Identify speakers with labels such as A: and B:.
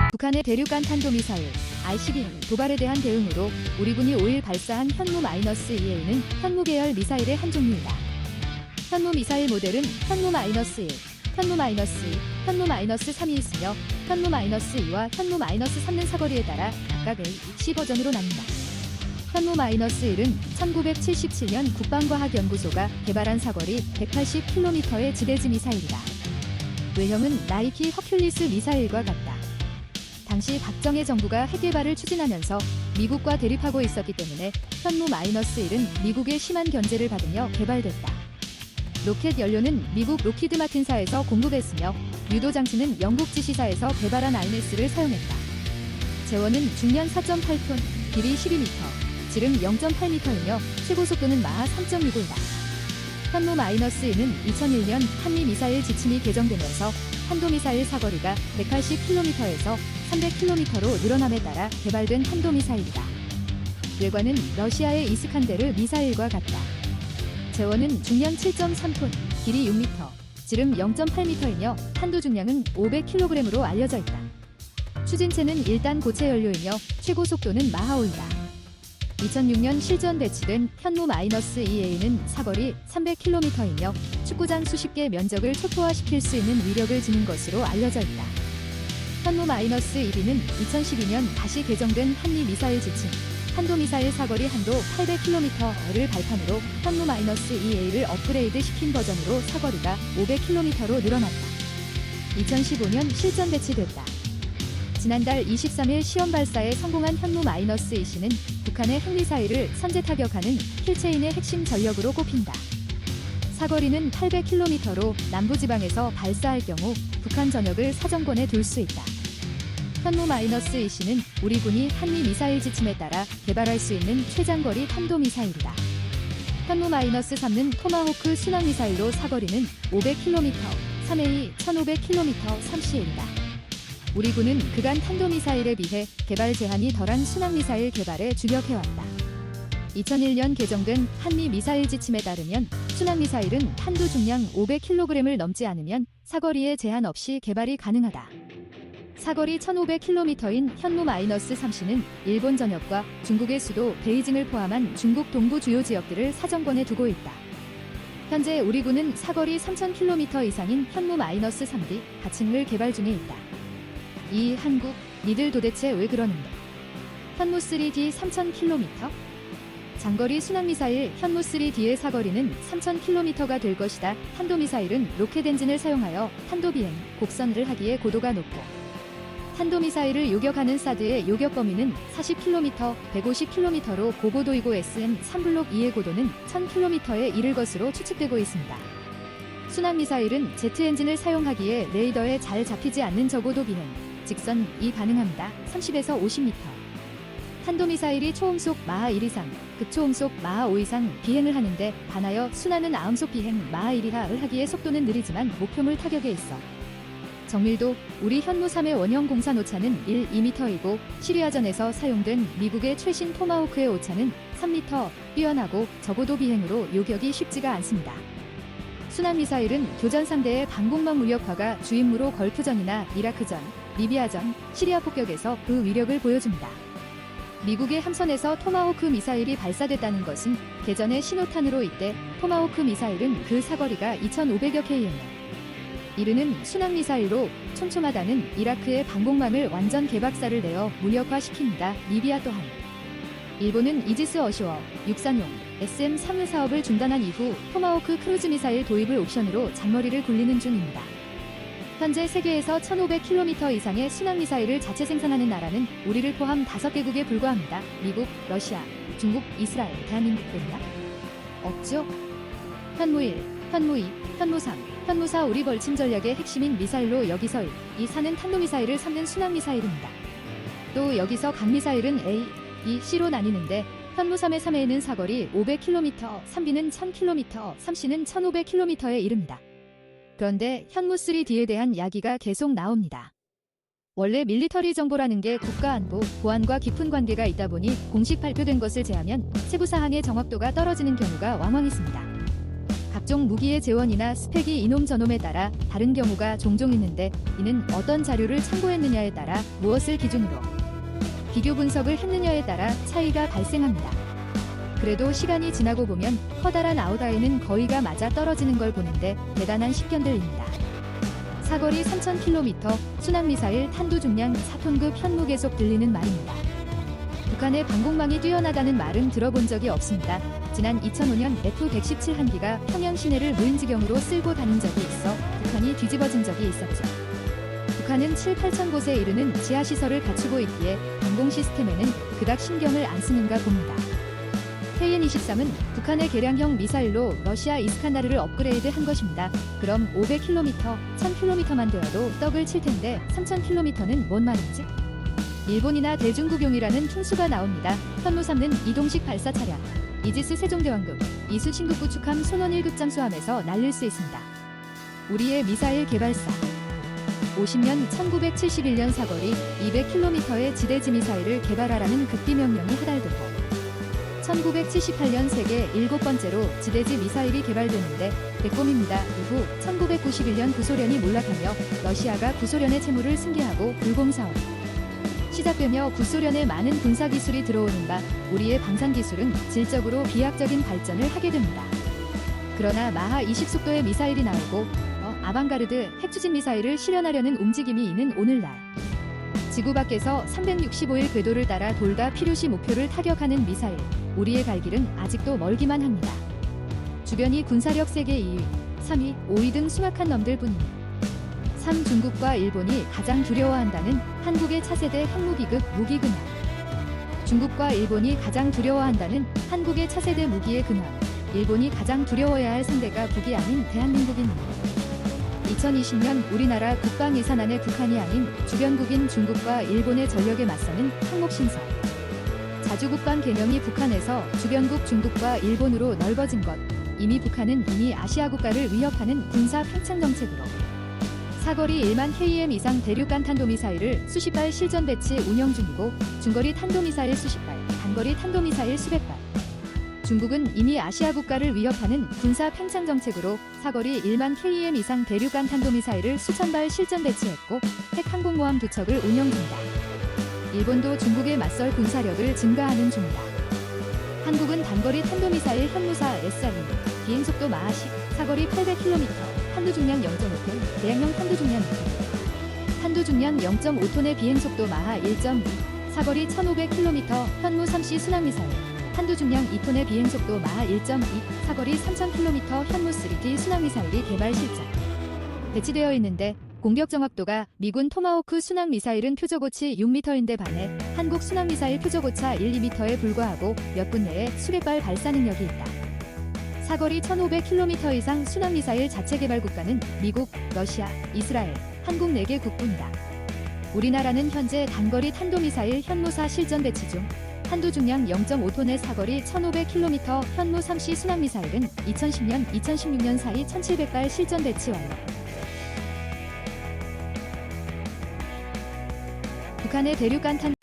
A: 북한의 대륙간 탄도미사일 ICBM 도발에 대한 대응으로 우리 군이 5일 발사한 현무-2A는 현무 계열 미사일의 한 종류이다. 현무 미사일 모델은 현무-1, 현무-2, 현무-3이 있으며 현무-2와 현무-3는 사거리에 따라 각각 A, C 버전으로 나뉜다. 현무-1은 1977년 국방과학연구소가 개발한 사거리 180km의 지대지 미사일이다. 외형은 나이키 허큘리스 미사일과 같다. 당시 박정희 정부가 핵개발을 추진하면서 미국과 대립하고 있었기 때문에 현무-1은 미국의 심한 견제를 받으며 개발됐다. 로켓 연료는 미국 로키드 마틴사에서 공급했으며 유도 장치는 영국 지시사에서 개발한 INS를 사용했다. 제원은 중량 4.8톤, 길이 12m, 지름 0.8m이며 최고 속도는 마하 3.65이다. 현무-1는 2001년 한미 미사일 지침이 개정되면서 탄도미사일 사거리가 180km에서 300km로 늘어남에 따라 개발된 탄도미사일이다. 외관은 러시아의 이스칸데르 미사일과 같다. 제원은 중량 7.3톤, 길이 6m, 지름 0.8m이며 탄도 중량은 500kg으로 알려져 있다. 추진체는 1단 고체 연료이며 최고 속도는 마하 5이다. 2006년 실전 배치된 현무-2A는 사거리 300km이며 축구장 수십 개 면적을 초토화시킬 수 있는 위력을 지닌 것으로 알려져 있다. 현무-2B는 2012년 다시 개정된 한미 미사일 지침, 탄도미사일 사거리 한도 800km를 발판으로 현무-2A를 업그레이드 시킨 버전으로 사거리가 500km로 늘어났다. 2015년 실전 배치됐다. 지난달 23일 시험 발사에 성공한 현무-2는 북한의 핵미사일을 선제 타격하는 킬체인의 핵심 전력으로 꼽힌다. 사거리는 800km로 남부지방에서 발사할 경우 북한 전역을 사정권에 둘 수 있다. 현무-2는 우리 군이 한미 미사일 지침에 따라 개발할 수 있는 최장거리 탄도미사일이다. 현무-3는 토마호크 순항미사일로 사거리는 500km, 3A 1500km 3CL이다. 우리 군은 그간 탄도미사일에 비해 개발 제한이 덜한 순항미사일 개발에 주력해왔다. 2001년 개정된 한미 미사일 지침에 따르면 순항미사일은 탄도 중량 500kg을 넘지 않으면 사거리에 제한 없이 개발이 가능하다. 사거리 1500km인 현무-3C는 일본 전역과 중국의 수도 베이징을 포함한 중국 동부 주요 지역들을 사정권에 두고 있다. 현재 우리 군은 사거리 3000km 이상인 현무-3D 하층을 개발 중에 있다. 이 한국, 니들 도대체 왜 그러는데? 현무-3D 3000km? 장거리 순항미사일 현무-3D의 사거리는 3000km가 될 것이다. 탄도미사일은 로켓 엔진을 사용하여 탄도비행, 곡선을 하기에 고도가 높고 탄도미사일을 요격하는 사드의 요격 범위는 40km, 150km로 고고도이고 SM-3블록 2의 고도는 1000km에 이를 것으로 추측되고 있습니다. 순항미사일은 제트 엔진을 사용하기에 레이더에 잘 잡히지 않는 저고도 비행, 직선이 가능합니다. 30에서 50m. 탄도미사일이 초음속 마하 1 이상, 극초음속 마하 5 이상 비행을 하는데 반하여 순항은 아음속 비행 마하 1 이하를 하기에 속도는 느리지만 목표물 타격에 있어 정밀도 우리 현무-3의 원형 공산 오차는 2m이고 시리아전에서 사용된 미국의 최신 토마호크의 오차는 3m, 뛰어나고 저고도 비행으로 요격이 쉽지가 않습니다. 순항미사일은 교전 상대의 방공망 무력화가 주임무로 걸프전이나 이라크전, 리비아전, 시리아 폭격에서 그 위력을 보여줍니다. 미국의 함선에서 토마호크 미사일이 발사됐다는 것은 개전의 신호탄으로 이때 토마호크 미사일은 그 사거리가 2500여 km이며 이르는 순항미사일로 촘촘하다는 이라크의 방공망을 완전 개박살을 내어 무력화시킵니다. 리비아 또한 일본은 이지스 어시워, 육산용, SM-3 사업을 중단한 이후 토마호크 크루즈 미사일 도입을 옵션으로 잔머리를 굴리는 중입니다. 현재 세계에서 1500km 이상의 순항미사일을 자체 생산하는 나라는 우리를 포함 5개국에 불과합니다. 미국, 러시아, 중국, 이스라엘, 대한민국 뿐이다. 없죠? 현무-1, 현무-2, 현무-3, 현무-4 우리 벌침 전략의 핵심인 미사일로 여기서 1, 2, 4는 탄도미사일을 삼는 순항미사일입니다. 또 여기서 각 미사일은 A, B, C로 나뉘는데 현무-3의 3A는 사거리 500km, 3B는 1000km, 3C는 1500km에 이릅니다. 그런데 현무-3D에 대한 이야기가 계속 나옵니다. 원래 밀리터리 정보라는 게 국가안보, 보안과 깊은 관계가 있다 보니 공식 발표된 것을 제하면 세부 사항의 정확도가 떨어지는 경우가 왕왕 있습니다. 각종 무기의 재원이나 스펙이 이놈 저놈에 따라 다른 경우가 종종 있는데 이는 어떤 자료를 참고했느냐에 따라 무엇을 기준으로 비교 분석을 했느냐에 따라 차이가 발생합니다. 그래도 시간이 지나고 보면 커다란 아우다에는 거의가 맞아 떨어지는 걸 보는데 대단한 식견들입니다. 사거리 3000km, 순항미사일 탄두 중량 4톤급 현무 계속 들리는 말입니다. 북한의 방공망이 뛰어나다는 말은 들어본 적이 없습니다. 지난 2005년 F-117 한기가 평양 시내를 무인지경으로 쓸고 다닌 적이 있어 북한이 뒤집어진 적이 있었죠. 북한은 7, 8천 곳에 이르는 지하시설을 갖추고 있기에 방공 시스템에는 그닥 신경을 안 쓰는가 봅니다. KN-23은 북한의 개량형 미사일로 러시아 이스칸다르를 업그레이드한 것입니다. 그럼 500km, 1000km만 되어도 떡을 칠 텐데 3000km는 뭔 말인지? 일본이나 대중국용이라는 퉁수가 나옵니다. 현무 3는 이동식 발사 차량, 이지스 세종대왕급, 이수 신국 구축함 손원 1급 잠수함에서 날릴 수 있습니다. 우리의 미사일 개발사 50년 1971년 사거리 200km의 지대지 미사일을 개발하라는 급비 명령이 하달되고 1978년 세계 7번째로 지대지 미사일이 개발됐는데 대꼼입니다. 이후 1991년 구소련이 몰락하며 러시아가 구소련의 채무를 승계하고 불곰사업 시작되며 구소련의 많은 군사기술이 들어오는 바 우리의 방산기술은 질적으로 비약적인 발전을 하게 됩니다. 그러나 마하 20속도의 미사일이 나오고 아방가르드 핵추진 미사일을 실현하려는 움직임이 있는 오늘날 지구 밖에서 365일 궤도를 따라 돌다 필요시 목표를 타격하는 미사일 우리의 갈 길은 아직도 멀기만 합니다. 주변이 군사력 세계 2위, 3위, 5위 등 숭악한 놈들 뿐입니다. 3. 중국과 일본이 가장 두려워한다는 한국의 차세대 핵무기급 무기 근황. 중국과 일본이 가장 두려워한다는 한국의 차세대 무기의 근황. 일본이 가장 두려워야 할 상대가 북이 아닌 대한민국입니다. 2020년 우리나라 국방예산안에 북한이 아닌 주변국인 중국과 일본의 전력에 맞서는 항목신설. 자주국방 개념이 북한에서 주변국 중국과 일본으로 넓어진 것. 이미 북한은 아시아 국가를 위협하는 군사 팽창 정책으로 사거리 1만 KM 이상 대륙간 탄도미사일을 수십 발 실전 배치 운영 중이고 중거리 탄도미사일 수십 발, 단거리 탄도미사일 수백 발. 중국은 이미 아시아 국가를 위협하는 군사 팽창 정책으로 사거리 1만 KM 이상 대륙간 탄도미사일을 수천 발 실전 배치했고 핵 항공모함 2척을 운영 중이다. 일본도 중국에 맞설 군사력을 증가하는 중이다. 한국은 단거리 탄도미사일 현무사 SR, 비행속도 마하 10, 사거리 800km, 탄두 중량 0.5톤, 대양형 탄두 중량 2톤. 탄두 중량 0.5톤의 비행속도 마하 1.2, 사거리 1500km, 현무 3C 순항미사일. 탄두 중량 2톤의 비행속도 마하 1.2, 사거리 3000km, 현무 3D 순항미사일이 개발 실전 배치되어 있는데 공격 정확도가 미군 토마호크 순항미사일은 표적오치 6m인데 반해 한국 순항미사일 표적오차 1, 2m에 불과하고 몇 분 내에 수백 발 발사 능력이 있다. 사거리 1500km 이상 순항미사일 자체 개발 국가는 미국, 러시아, 이스라엘, 한국 4개 국뿐이다. 우리나라는 현재 단거리 탄도미사일 현무사 실전 배치 중 탄두 중량 0.5톤의 사거리 1500km 현무 3C 순항미사일은 2010년, 2016년 사이 1700발 실전 배치 완료. 북한의 대륙간 탄